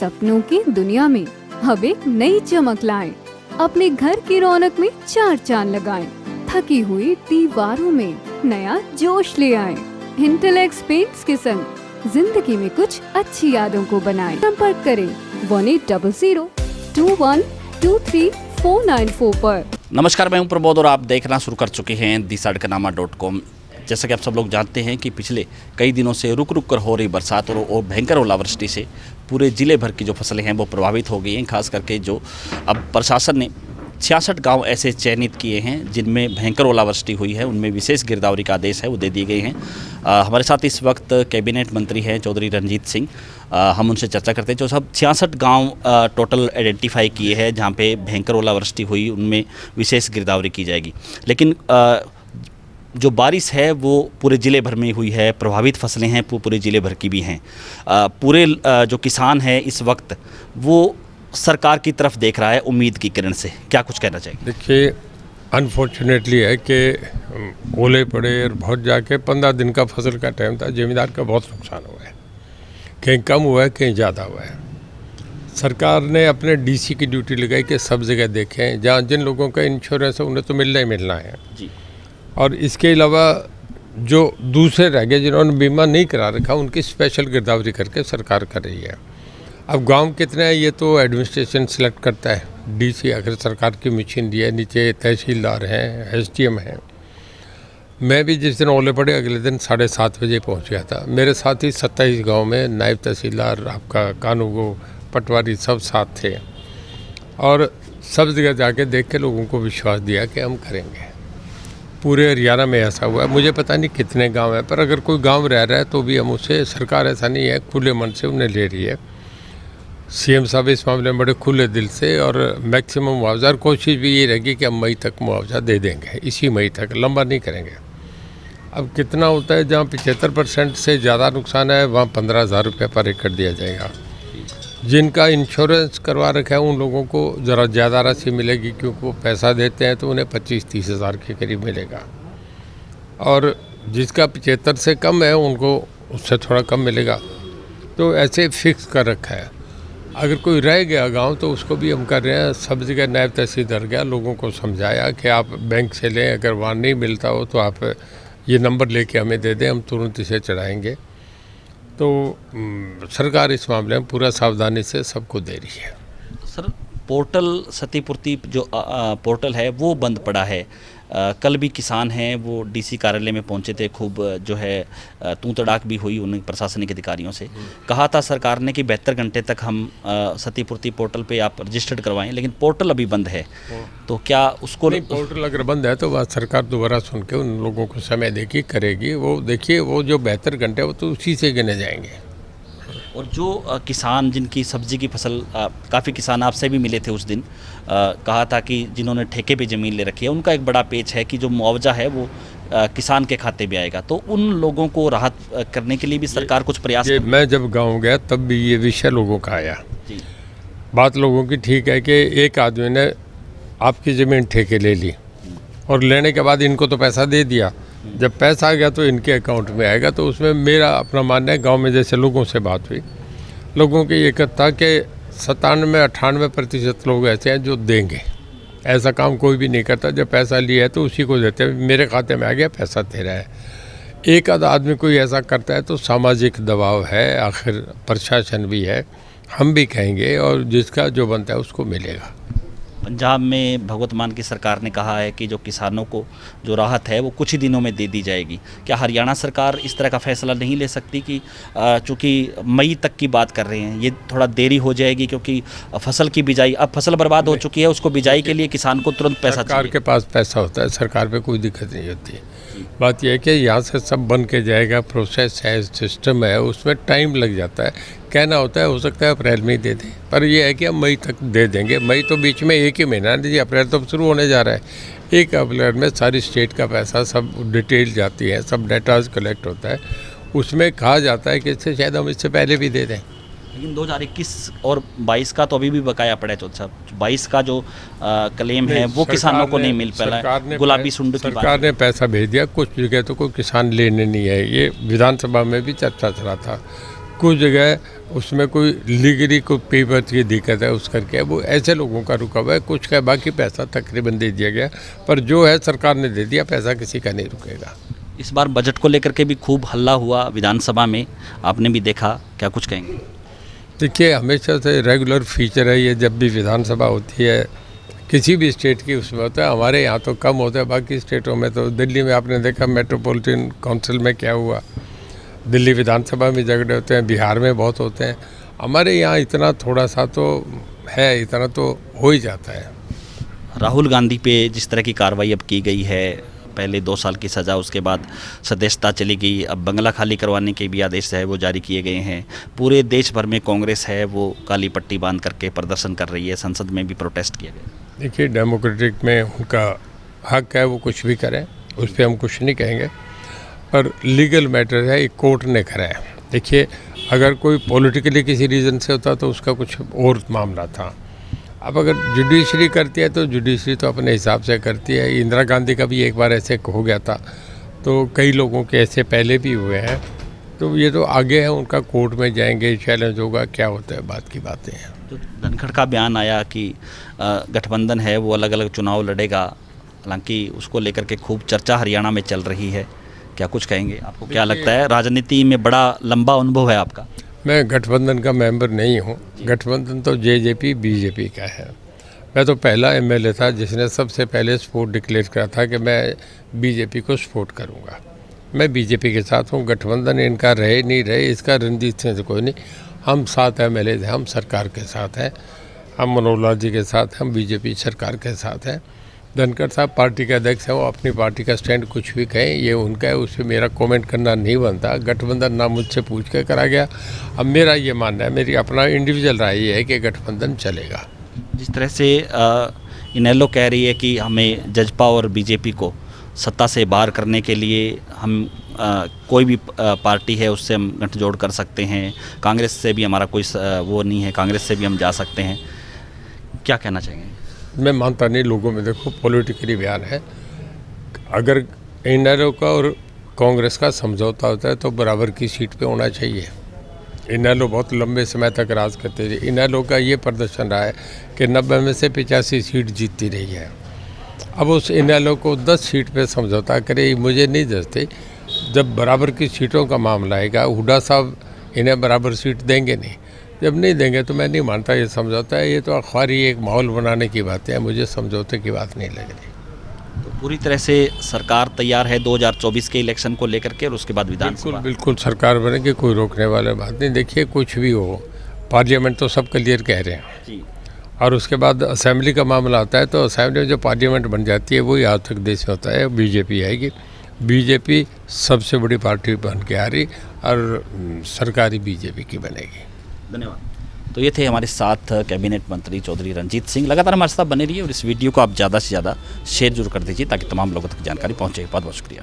सपनों की दुनिया में अब एक नई चमक लाएं। अपने घर की रौनक में चार चांद लगाएं। थकी हुई दीवारों में नया जोश ले आएं। इंटेलेक्स पेंट्स के संग जिंदगी में कुछ अच्छी यादों को बनाएं। संपर्क करें 180021239494 पर। नमस्कार, मैं हूं प्रबोध और आप देखना शुरू कर चुके हैं दिसड़कनामा.com। जैसा कि आप सब लोग जानते हैं कि पिछले कई दिनों से रुक रुक कर हो रही बरसात और भयंकर ओलावृष्टि से पूरे ज़िले भर की जो फसलें हैं वो प्रभावित हो गई हैं। खास करके जो अब प्रशासन ने 66 गांव ऐसे चयनित किए हैं जिनमें भयंकर ओलावृष्टि हुई है, उनमें विशेष गिरदावरी का आदेश है वो दे दिए गए हैं। हमारे साथ इस वक्त कैबिनेट मंत्री हैं चौधरी रणजीत सिंह। हम उनसे चर्चा करते हैं। जो सब 66 गांव टोटल आइडेंटिफाई किए हैं जहां पे भयंकर ओलावृष्टि हुई, उनमें विशेष गिरदावरी की जाएगी। लेकिन जो बारिश है वो पूरे ज़िले भर में हुई है, प्रभावित फसलें हैं पूरे ज़िले भर की भी हैं। पूरे जो किसान है इस वक्त वो सरकार की तरफ देख रहा है उम्मीद की किरण से। क्या कुछ कहना चाहिए? देखिए, अनफॉर्चुनेटली है कि ओले पड़े और बहुत जाके 15 दिन का फसल का टाइम था। ज़मींदार का बहुत नुकसान हुआ है, कहीं कम हुआ है कहीं ज़्यादा हुआ है। सरकार ने अपने डीसी की ड्यूटी लगाई कि सब जगह देखें, जहाँ जिन लोगों का इंश्योरेंस है उन्हें तो मिलना ही मिलना है जी। और इसके अलावा जो दूसरे रह गए जिन्होंने बीमा नहीं करा रखा उनकी स्पेशल गिरदावरी करके सरकार कर रही है। अब गांव कितने हैं ये तो एडमिनिस्ट्रेशन सेलेक्ट करता है। डीसी आखिर सरकार की मशीनरी है, नीचे तहसीलदार हैं, एसडीएम हैं। मैं भी जिस दिन ओले पड़े अगले दिन 7:30 बजे पहुंच गया था। मेरे साथ ही 27 गांव में नायब तहसीलदार, आपका कानूगो, पटवारी सब साथ थे और सब जगह जाके देख के लोगों को विश्वास दिया कि हम करेंगे। पूरे हरियाणा में ऐसा हुआ है। मुझे पता नहीं कितने गांव हैं, पर अगर कोई गांव रह रहा है तो भी हम उसे, सरकार ऐसा नहीं है, खुले मन से उन्हें ले रही है। सीएम साहब इस मामले में बड़े खुले दिल से और मैक्सिमम मुआवजा, और कोशिश भी ये रहेगी कि हम मई तक मुआवजा दे देंगे, इसी मई तक, लंबा नहीं करेंगे। अब कितना होता है, जहाँ 75% से ज़्यादा नुकसान है वहाँ 15,000 रुपये पर एकड़ दिया जाएगा। जिनका इंश्योरेंस करवा रखा है उन लोगों को ज़रा ज़्यादा राशि मिलेगी, क्योंकि वो पैसा देते हैं तो उन्हें 25-30 हज़ार के करीब मिलेगा। और जिसका 75 से कम है उनको उससे थोड़ा कम मिलेगा। तो ऐसे फिक्स कर रखा है। अगर कोई रह गया गांव तो उसको भी हम कर रहे हैं। सब जगह नायब तहसीलदार गया, लोगों को समझाया कि आप बैंक से लें, अगर वहाँ नहीं मिलता हो तो आप ये नंबर लेके हमें दे दें, हम तुरंत इसे चढ़ाएंगे। तो सरकार इस मामले में पूरा सावधानी से सबको दे रही है। सर, पोर्टल क्षतिपूर्ति जो पोर्टल है वो बंद पड़ा है। कल भी किसान हैं वो डीसी कार्यालय में पहुंचे थे, खूब जो है तू तड़ाक भी हुई उन प्रशासनिक अधिकारियों से। कहा था सरकार ने कि 72 घंटे तक हम क्षतिपूर्ति पोर्टल पे आप रजिस्टर्ड करवाएं, लेकिन पोर्टल अभी बंद है। तो क्या उसको नहीं, पोर्टल अगर बंद है तो वह सरकार दोबारा सुन के उन लोगों को समय देगी, करेगी। वो देखिए, वो जो 72 घंटे वो तो उसी से गिने जाएंगे। और जो किसान जिनकी सब्जी की फसल, काफ़ी किसान आपसे भी मिले थे उस दिन, कहा था कि जिन्होंने ठेके पे ज़मीन ले रखी है उनका एक बड़ा पेच है कि जो मुआवजा है वो किसान के खाते में आएगा। तो उन लोगों को राहत करने के लिए भी सरकार कुछ प्रयास मैं जब गांव गया तब भी ये विषय लोगों का आया जी। बात लोगों की ठीक है कि एक आदमी ने आपकी ज़मीन ठेके ले ली और लेने के बाद इनको तो पैसा दे दिया। जब पैसा आ गया तो इनके अकाउंट में आएगा। तो उसमें मेरा अपना मानना है, गांव में जैसे लोगों से बात हुई, लोगों की ये था कि 97-98% लोग ऐसे हैं जो देंगे। ऐसा काम कोई भी नहीं करता, जब पैसा लिया है तो उसी को देते हैं, मेरे खाते में आ गया पैसा तेरा है। एक आध आदमी कोई ऐसा करता है तो सामाजिक दबाव है, आखिर प्रशासन भी है, हम भी कहेंगे और जिसका जो बनता है उसको मिलेगा। पंजाब में भगवंत मान की सरकार ने कहा है कि जो किसानों को जो राहत है वो कुछ ही दिनों में दे दी जाएगी। क्या हरियाणा सरकार इस तरह का फैसला नहीं ले सकती कि चूँकि मई तक की बात कर रहे हैं, ये थोड़ा देरी हो जाएगी क्योंकि फसल की बिजाई, अब फसल बर्बाद हो चुकी है, उसको बिजाई के लिए किसान को तुरंत पैसा चाहिए। सरकार के पास पैसा होता है, सरकार पे कोई दिक्कत नहीं होती। बात यह है कि यहाँ से सब बन के जाएगा, प्रोसेस है, सिस्टम है, उसमें टाइम लग जाता है। कहना होता है हो सकता है अप्रैल में ही दे दें, पर यह है कि हम मई तक दे देंगे। मई तो बीच में एक ही महीना है, अप्रैल तो शुरू होने जा रहा है। 1 अप्रैल में सारी स्टेट का पैसा सब डिटेल जाती है, सब डाटाज कलेक्ट होता है। उसमें कहा जाता है कि इससे शायद हम इससे पहले भी दे दें। लेकिन 2021 और 22 का तो अभी भी बकाया पड़ा है। चौधरी साहब, 22 का जो क्लेम है वो किसानों को नहीं मिल पाया। गुलाबी सुंड की सरकार ने पैसा भेज दिया, कुछ जगह तो कोई किसान लेने नहीं है। ये विधानसभा में भी चर्चा चला था। कुछ जगह उसमें कोई लीगली कोई पेपर की दिक्कत है उस करके वो ऐसे लोगों का रुका हुआ है, कुछ का बाकी पैसा तकरीबन दे दिया गया, पर जो है सरकार ने दे दिया, पैसा किसी का नहीं रुकेगा। इस बार बजट को लेकर के भी खूब हल्ला हुआ विधानसभा में, आपने भी देखा, क्या कुछ कहेंगे? देखिए, हमेशा से रेगुलर फीचर है ये, जब भी विधानसभा होती है किसी भी स्टेट की उसमें होता है। हमारे यहाँ तो कम होता है, बाकी स्टेटों में तो, दिल्ली में आपने देखा मेट्रोपॉलिटन काउंसिल में क्या हुआ, दिल्ली विधानसभा में झगड़े होते हैं, बिहार में बहुत होते हैं। हमारे यहाँ इतना थोड़ा सा तो है, इतना तो हो ही जाता है। राहुल गांधी पे जिस तरह की कार्रवाई अब की गई है, पहले 2 साल की सज़ा, उसके बाद सदस्यता चली गई, अब बंगला खाली करवाने के भी आदेश है वो जारी किए गए हैं। पूरे देश भर में कांग्रेस है वो काली पट्टी बांध करके प्रदर्शन कर रही है, संसद में भी प्रोटेस्ट किया गया। देखिए, डेमोक्रेटिक में उनका हक है, वो कुछ भी करें, उस पर हम कुछ नहीं कहेंगे, पर लीगल मैटर है, एक कोर्ट ने करा है। देखिए, अगर कोई पॉलिटिकली किसी रीज़न से होता तो उसका कुछ और मामला था। अब अगर जुडिशरी करती है तो जुडिशरी तो अपने हिसाब से करती है। इंदिरा गांधी का भी एक बार ऐसे हो गया था, तो कई लोगों के ऐसे पहले भी हुए हैं, तो ये तो आगे है, उनका कोर्ट में जाएंगे, चैलेंज होगा, क्या होता है, बात की बातें हैं। तो धनखड़ का बयान आया कि गठबंधन है वो अलग अलग चुनाव लड़ेगा, हालांकि उसको लेकर के खूब चर्चा हरियाणा में चल रही है, क्या कुछ कहेंगे? आपको क्या लगता है, राजनीति में बड़ा लंबा अनुभव है आपका? मैं गठबंधन का मेंबर नहीं हूँ, गठबंधन तो जेजेपी बीजेपी का है। मैं तो पहला एमएलए था जिसने सबसे पहले सपोर्ट डिक्लेयर करा था कि मैं बीजेपी को सपोर्ट करूँगा। मैं बीजेपी के साथ हूँ, गठबंधन इनका रहे नहीं रहे इसका रणनीति से कोई नहीं। हम 7 एमएलए हैं, हम सरकार के साथ हैं, हम मनोहर लाल जी के साथ, हम बीजेपी सरकार के साथ हैं। धनखड़ साहब पार्टी के अध्यक्ष हैं, वो अपनी पार्टी का स्टैंड कुछ भी कहें, ये उनका है, उस पर मेरा कमेंट करना नहीं बनता। गठबंधन ना मुझसे पूछ के करा गया। अब मेरा ये मानना है, मेरी अपना इंडिविजुअल राय ये है कि गठबंधन चलेगा। जिस तरह से इनेलो कह रही है कि हमें जजपा और बीजेपी को सत्ता से बाहर करने के लिए हम कोई भी पार्टी है उससे हम गठजोड़ कर सकते हैं, कांग्रेस से भी हमारा कोई वो नहीं है, कांग्रेस से भी हम जा सकते हैं, क्या कहना चाहेंगे? मैं मानता नहीं, लोगों में देखो पॉलिटिकली बयान है। अगर इनेलो का और कांग्रेस का समझौता होता है तो बराबर की सीट पे होना चाहिए। इनेलो बहुत लंबे समय तक राज करते रहे। इनेलो का ये प्रदर्शन रहा है कि 90 में से 85 सीट जीतती रही है। अब उस इनेलो को 10 सीट पे समझौता करे, मुझे नहीं जचती। जब बराबर की सीटों का मामला आएगा, हुड्डा साहब इन्हें बराबर सीट देंगे नहीं, जब नहीं देंगे तो मैं नहीं मानता ये समझौता है। ये तो अखबारी एक माहौल बनाने की बात है, मुझे समझौते की बात नहीं लग रही। तो पूरी तरह से सरकार तैयार है 2024 के इलेक्शन को लेकर के, और उसके बाद विधानसभा? बिल्कुल सरकार बनेगी, कोई रोकने वाला बात नहीं। देखिए, कुछ भी हो, पार्लियामेंट तो सब क्लियर कह रहे हैं जी, और उसके बाद असेंबली का मामला आता है तो असेंबली में जो पार्लियामेंट बन जाती है वही आज तक देश में होता है, बीजेपी आएगी। बीजेपी सबसे बड़ी पार्टी बन के आ रही और सरकारी बीजेपी की बनेगी। धन्यवाद। तो ये थे हमारे साथ कैबिनेट मंत्री चौधरी रंजीत सिंह। लगातार हमारे साथ बने रहिए और इस वीडियो को आप ज़्यादा से ज़्यादा शेयर जरूर कर दीजिए ताकि तमाम लोगों तक जानकारी पहुँचे। बहुत बहुत शुक्रिया।